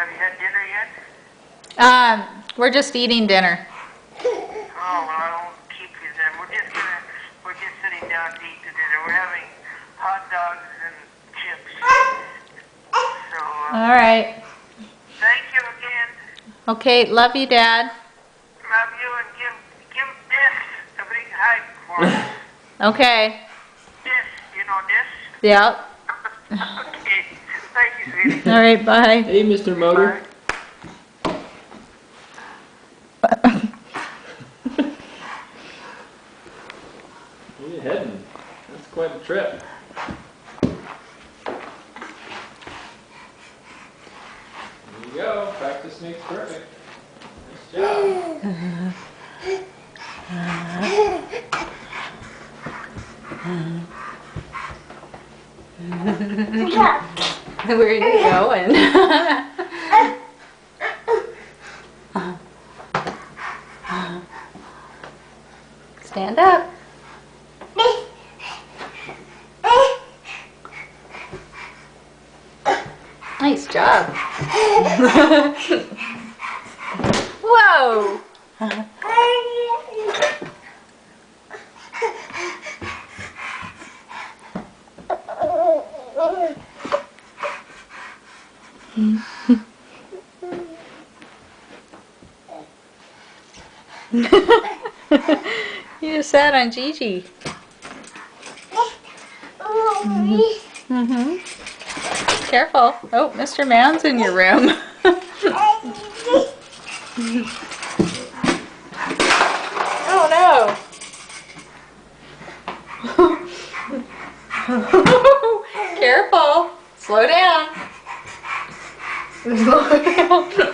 Have you had dinner yet? We're just eating dinner. Oh, well, I won't keep you then. We're just sitting down to eat the dinner. We're having hot dogs and chips. So, All right. thank you again. Okay, love you, Dad. Love you, and give this a big hug for us. Okay. This, you know this? Yep. Okay. Thank you, sweetie. All right, bye. Hey, Mr. Motor. Where are you heading? That's quite a trip. There you go. Practice makes perfect. Nice job. Where are you going? Stand up. Nice job. Whoa. You just sat on Gigi. Mm-hmm. Careful. Oh, Mr. Man's in your room. Oh no. Careful. Slow down. Slow down.